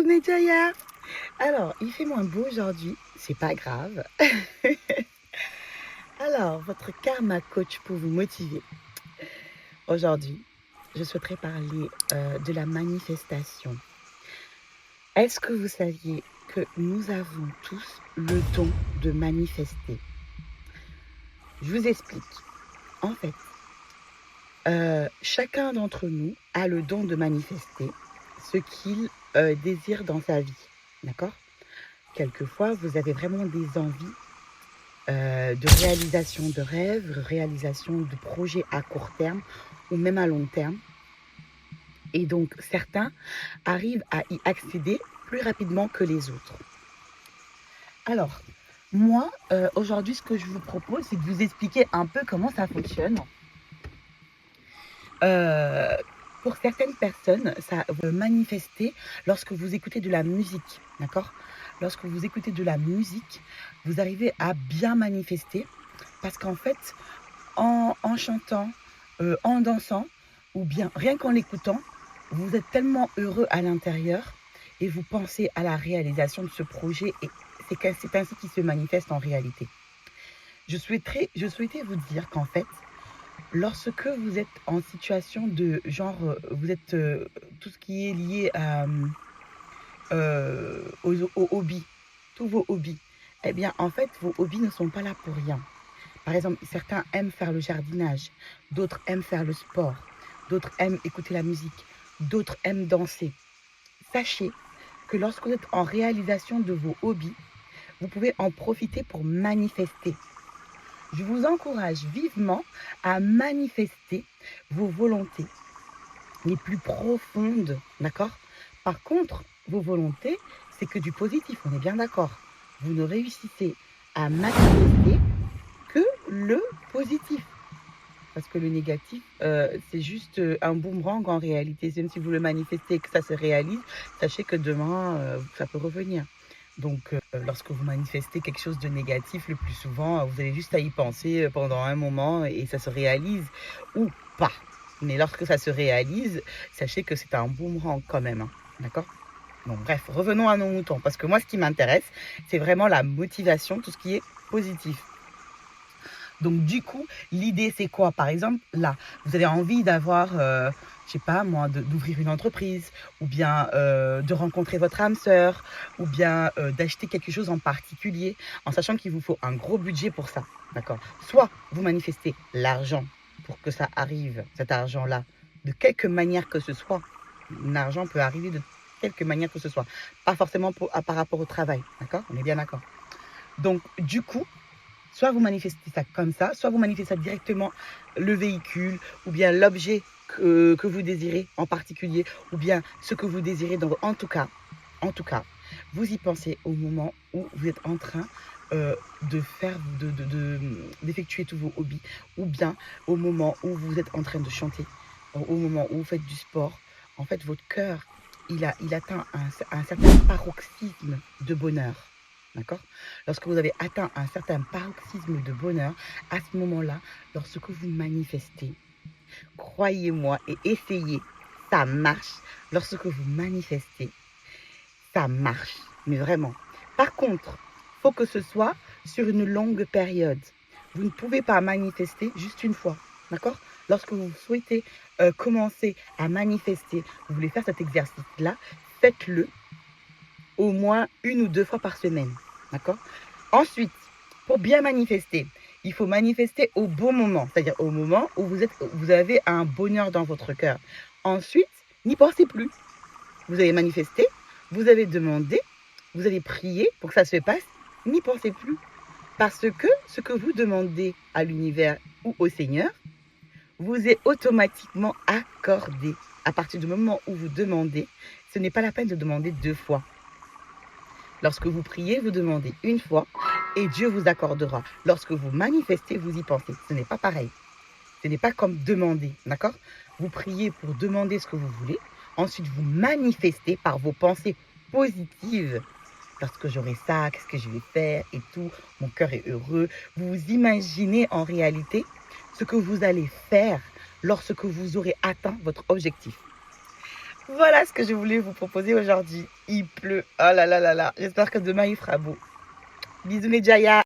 Nedjaya. Alors, il fait moins beau aujourd'hui, c'est pas grave. Alors, votre karma coach pour vous motiver. Aujourd'hui, je souhaiterais parler de la manifestation. Est-ce que vous saviez que nous avons tous le don de manifester? Je vous explique. En fait, chacun d'entre nous a le don de manifester ce qu'il désire dans sa vie. D'accord? Quelquefois, vous avez vraiment des envies de réalisation de rêves, réalisation de projets à court terme ou même à long terme. Et donc, certains arrivent à y accéder plus rapidement que les autres. Alors, moi, aujourd'hui, ce que je vous propose, c'est de vous expliquer un peu comment ça fonctionne. Pour certaines personnes, ça va manifester lorsque vous écoutez de la musique, d'accord? Lorsque vous écoutez de la musique, vous arrivez à bien manifester parce qu'en fait, en chantant, en dansant ou bien rien qu'en l'écoutant, vous êtes tellement heureux à l'intérieur et vous pensez à la réalisation de ce projet et c'est ainsi qu'il se manifeste en réalité. Je souhaitais vous dire qu'en fait, lorsque vous êtes en situation de genre, vous êtes tout ce qui est lié aux hobbies, tous vos hobbies, eh bien en fait vos hobbies ne sont pas là pour rien. Par exemple, certains aiment faire le jardinage, d'autres aiment faire le sport, d'autres aiment écouter la musique, d'autres aiment danser. Sachez que lorsque vous êtes en réalisation de vos hobbies, vous pouvez en profiter pour manifester. Je vous encourage vivement à manifester vos volontés les plus profondes, d'accord? Par contre, vos volontés, c'est que du positif, on est bien d'accord. Vous ne réussissez à manifester que le positif. Parce que le négatif, c'est juste un boomerang en réalité. Même si vous le manifestez et que ça se réalise, sachez que demain, ça peut revenir. Donc, lorsque vous manifestez quelque chose de négatif, le plus souvent, vous avez juste à y penser pendant un moment et ça se réalise ou pas. Mais lorsque ça se réalise, sachez que c'est un boomerang quand même. Hein, d'accord? Bon, bref, revenons à nos moutons. Parce que moi, ce qui m'intéresse, c'est vraiment la motivation, tout ce qui est positif. Donc, du coup, l'idée, c'est quoi? Par exemple, là, vous avez envie d'avoir, je sais pas moi, d'ouvrir une entreprise, ou bien de rencontrer votre âme sœur, ou bien d'acheter quelque chose en particulier, en sachant qu'il vous faut un gros budget pour ça, d'accord? Soit vous manifestez l'argent pour que ça arrive, cet argent-là, de quelque manière que ce soit. L'argent peut arriver de quelque manière que ce soit, pas forcément par rapport au travail, d'accord? On est bien d'accord. Donc, du coup, soit vous manifestez ça comme ça, soit vous manifestez ça directement, le véhicule, ou bien l'objet que vous désirez en particulier, ou bien ce que vous désirez. Donc, en tout cas, vous y pensez au moment où vous êtes en train d'effectuer tous vos hobbies, ou bien au moment où vous êtes en train de chanter, au moment où vous faites du sport. En fait, votre cœur, il atteint un certain paroxysme de bonheur. D'accord? Lorsque vous avez atteint un certain paroxysme de bonheur, à ce moment-là, lorsque vous manifestez, croyez-moi et essayez, ça marche. Lorsque vous manifestez, ça marche. Mais vraiment. Par contre, il faut que ce soit sur une longue période. Vous ne pouvez pas manifester juste une fois. D'accord? Lorsque vous souhaitez commencer à manifester, vous voulez faire cet exercice-là, faites-le au moins 1 ou 2 fois par semaine. D'accord? Ensuite, pour bien manifester, il faut manifester au bon moment, c'est-à-dire au moment où vous avez un bonheur dans votre cœur. Ensuite, n'y pensez plus. Vous avez manifesté, vous avez demandé, vous avez prié pour que ça se passe, n'y pensez plus. Parce que ce que vous demandez à l'univers ou au Seigneur vous est automatiquement accordé. À partir du moment où vous demandez, ce n'est pas la peine de demander 2 fois. Lorsque vous priez, vous demandez 1 fois et Dieu vous accordera. Lorsque vous manifestez, vous y pensez. Ce n'est pas pareil. Ce n'est pas comme demander, d'accord? Vous priez pour demander ce que vous voulez. Ensuite, vous manifestez par vos pensées positives. Lorsque j'aurai ça, qu'est-ce que je vais faire et tout. Mon cœur est heureux. Vous vous imaginez en réalité ce que vous allez faire lorsque vous aurez atteint votre objectif. Voilà ce que je voulais vous proposer aujourd'hui. Il pleut. Oh là là là là. J'espère que demain il fera beau. Bisous les Jaya.